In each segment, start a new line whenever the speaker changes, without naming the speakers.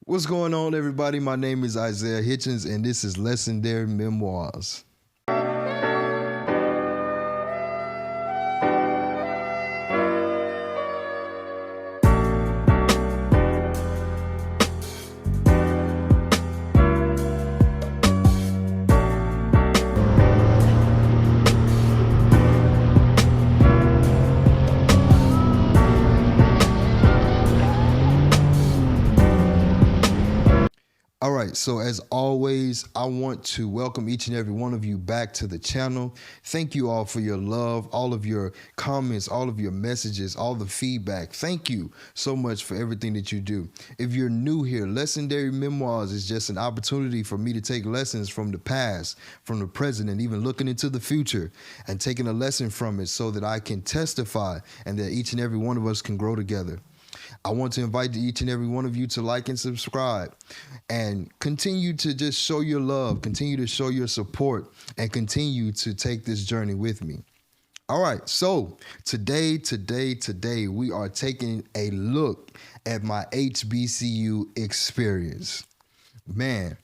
What's going on, everybody? My name is Isaiah Hitchens, and this is Lesson-dary Memoirs. All right, so as always, I want to welcome each and every one of you back to the channel. Thank you all for your love, all of your comments, all of your messages, all the feedback. Thank you so much for everything that you do. If you're new here, Lesson-dary Memoirs is just an opportunity for me to take lessons from the past, from the present, and even looking into the future and taking a lesson from it so that I can testify and that each and every one of us can grow together. I want to invite each and every one of you to like and subscribe and continue to just show your love, continue to show your support, and continue to take this journey with me. All right, so today, we are taking a look at my HBCU experience. Man,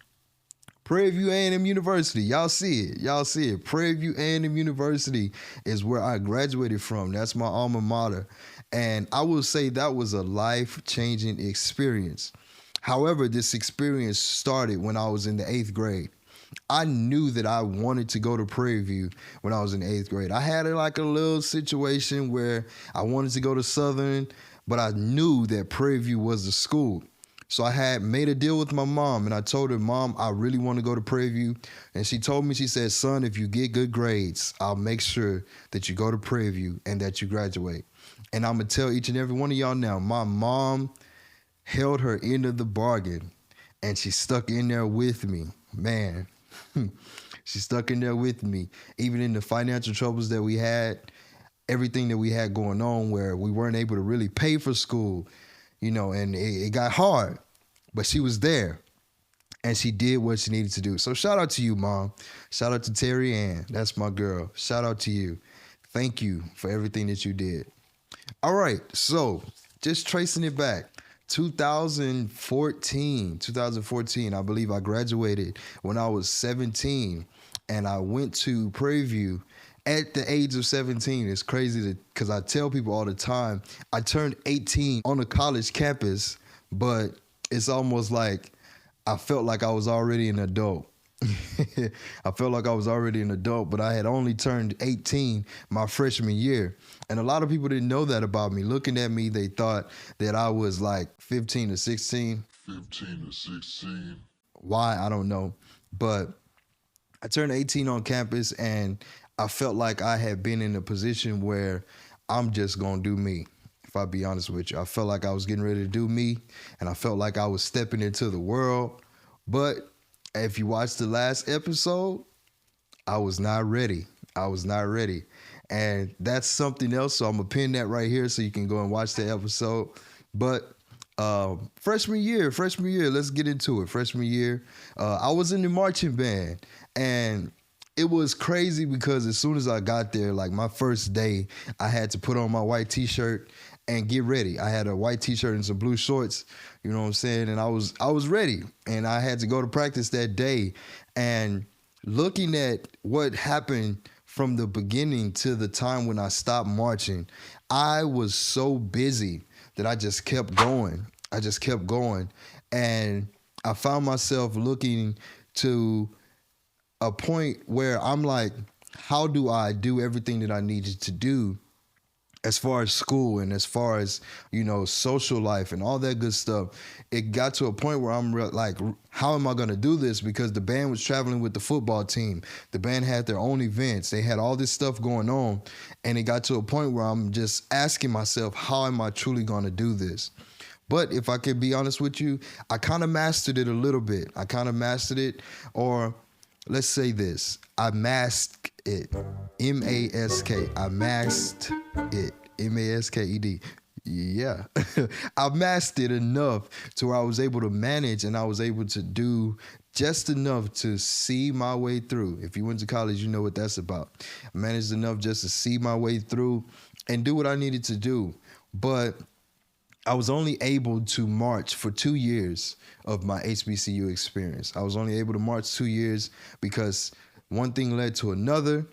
Prairie View A&M University, y'all see it. Prairie View A&M University is where I graduated from. That's my alma mater. And I will say that was a life-changing experience. However, this experience started when I was in the 8th grade. I knew that I wanted to go to Prairie View when I was in 8th grade. I had like a little situation where I wanted to go to Southern, but I knew that Prairie View was the school. So I had made a deal with my mom, and I told her, Mom, I really want to go to Prairie View. And she told me, she said, son, if you get good grades, I'll make sure that you go to Prairie View and that you graduate. And I'm going to tell each and every one of y'all now, my mom held her end of the bargain, and she stuck in there with me. Man, she stuck in there with me, even in the financial troubles that we had, everything that we had going on where we weren't able to really pay for school, you know, and it got hard, but she was there and she did what she needed to do. So shout out to you, Mom. Shout out to Terry Ann. That's my girl. Shout out to you. Thank you for everything that you did. All right, so just tracing it back, 2014, I believe I graduated when I was 17, and I went to Prairie View at the age of 17. It's crazy because I tell people all the time, I turned 18 on a college campus, but it's almost like I felt like I was already an adult. I felt like I was already an adult, but I had only turned 18 my freshman year. And a lot of people didn't know that about me. Looking at me, they thought that I was like 15 or 16. Why? I don't know. But I turned 18 on campus, and I felt like I had been in a position where I'm just going to do me. If I be honest with you, I felt like I was getting ready to do me, and I felt like I was stepping into the world. But if you watch the last episode, I was not ready. And that's something else. So I'm going to pin that right here so you can go and watch the episode. But freshman year, let's get into it. Freshman year, I was in the marching band, and it was crazy because as soon as I got there, like my first day, I had to put on my white t-shirt and get ready. I had a white t-shirt and some blue shorts, you know what I'm saying? And I was ready, and I had to go to practice that day. And looking at what happened from the beginning to the time when I stopped marching, I was so busy that I just kept going. And I found myself looking to a point where I'm like, how do I do everything that I needed to do as far as school and as far as, you know, social life and all that good stuff? It got to a point where I'm like, how am I going to do this? Because the band was traveling with the football team. The band had their own events. They had all this stuff going on. And it got to a point where I'm just asking myself, how am I truly going to do this? But if I could be honest with you, I kind of mastered it a little bit. Or let's say this, I masked it, M-A-S-K. I masked it, M-A-S-K-E-D. Yeah, I masked it enough to where I was able to manage, and I was able to do just enough to see my way through. If you went to college, you know what that's about. I managed enough just to see my way through and do what I needed to do. But I was only able to march for 2 years of my HBCU experience. I was only able to march 2 years because one thing led to another,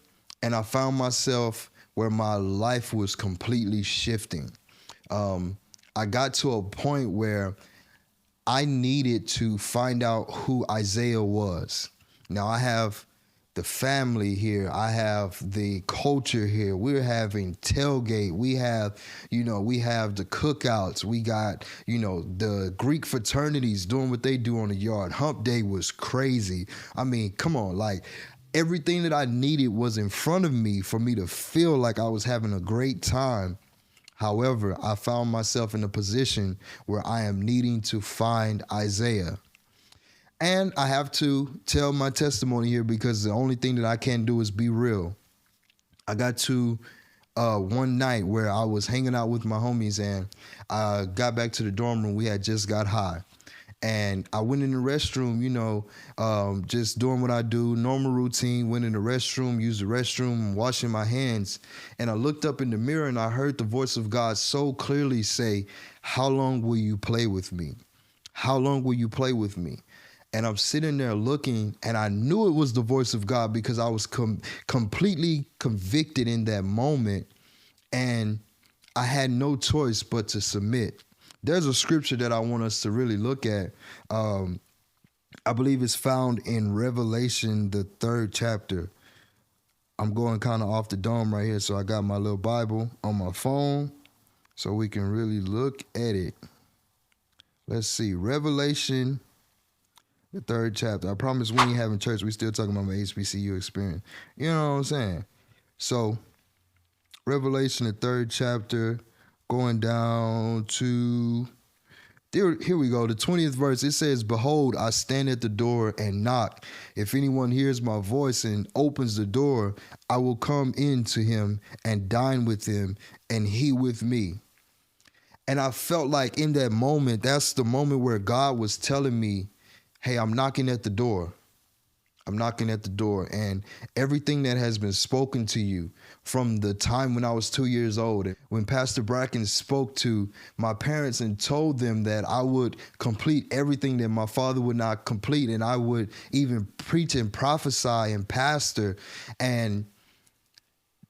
and I found myself where my life was completely shifting. I got to a point where I needed to find out who Isaiah was. Now I have the family here. I have the culture here. We're having tailgate. We have the cookouts. We got, the Greek fraternities doing what they do on the yard. Hump Day was crazy. I mean, come on, like everything that I needed was in front of me for me to feel like I was having a great time. However, I found myself in a position where I am needing to find Isaiah. And I have to tell my testimony here because the only thing that I can do is be real. I got to one night where I was hanging out with my homies and I got back to the dorm room. We had just got high. And I went in the restroom, just doing what I do, normal routine, went in the restroom, used the restroom, washing my hands. And I looked up in the mirror and I heard the voice of God so clearly say, "How long will you play with me? How long will you play with me?" And I'm sitting there looking, and I knew it was the voice of God because I was completely convicted in that moment, and I had no choice but to submit. There's a scripture that I want us to really look at. I believe it's found in Revelation, the 3rd chapter. I'm going kind of off the dome right here, so I got my little Bible on my phone so we can really look at it. Let's see, Revelation, the 3rd chapter. I promise we ain't having church. We still talking about my HBCU experience. You know what I'm saying? So, Revelation, the 3rd chapter, going down to, here we go, the 20th verse. It says, "Behold, I stand at the door and knock. If anyone hears my voice and opens the door, I will come in to him and dine with him, and he with me." And I felt like in that moment, that's the moment where God was telling me, hey, I'm knocking at the door. I'm knocking at the door. And everything that has been spoken to you from the time when I was 2 years old, when Pastor Bracken spoke to my parents and told them that I would complete everything that my father would not complete, and I would even preach and prophesy and pastor. And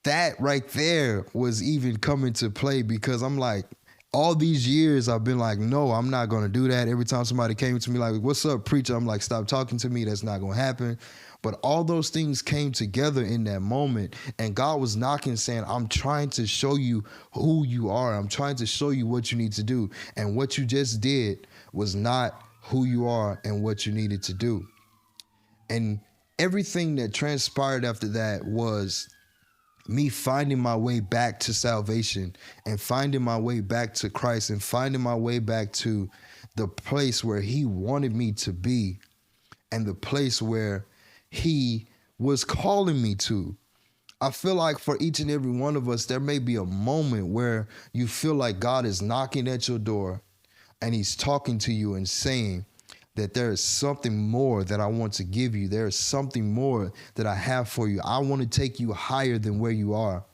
that right there was even coming to play because I'm like, all these years I've been like, no, I'm not going to do that. Every time somebody came to me like, "What's up, preacher?" I'm like, stop talking to me. That's not going to happen. But all those things came together in that moment. And God was knocking saying, I'm trying to show you who you are. I'm trying to show you what you need to do. And what you just did was not who you are and what you needed to do. And everything that transpired after that was me finding my way back to salvation and finding my way back to Christ and finding my way back to the place where he wanted me to be and the place where he was calling me to. I feel like for each and every one of us, there may be a moment where you feel like God is knocking at your door and he's talking to you and saying that there is something more that I want to give you. There is something more that I have for you. I want to take you higher than where you are.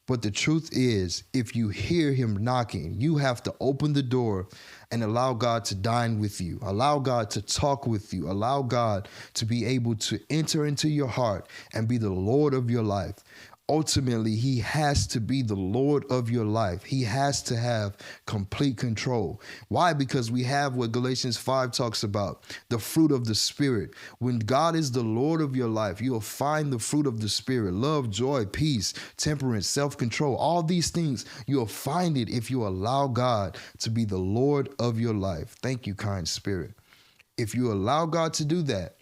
But the truth is, if you hear him knocking, you have to open the door and allow God to dine with you. Allow God to talk with you. Allow God to be able to enter into your heart and be the Lord of your life. Ultimately, he has to be the Lord of your life. He has to have complete control. Why? Because we have what Galatians 5 talks about, the fruit of the Spirit. When God is the Lord of your life, you'll find the fruit of the Spirit: love, joy, peace, temperance, self-control. All these things, you'll find it if you allow God to be the Lord of your life. Thank you, kind Spirit. If you allow God to do that,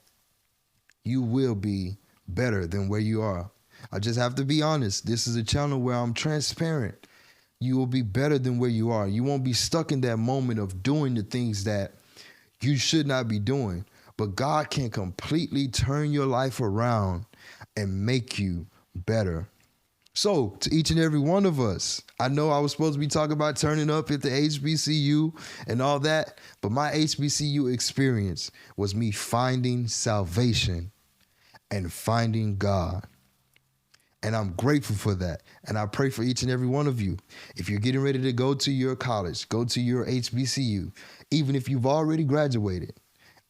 you will be better than where you are. I just have to be honest. This is a channel where I'm transparent. You will be better than where you are. You won't be stuck in that moment of doing the things that you should not be doing. But God can completely turn your life around and make you better. So to each and every one of us, I know I was supposed to be talking about turning up at the HBCU and all that, but my HBCU experience was me finding salvation and finding God. And I'm grateful for that. And I pray for each and every one of you. If you're getting ready to go to your college, go to your HBCU, even if you've already graduated,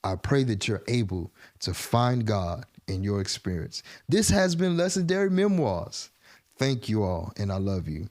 I pray that you're able to find God in your experience. This has been Lesson-dary Memoirs. Thank you all, and I love you.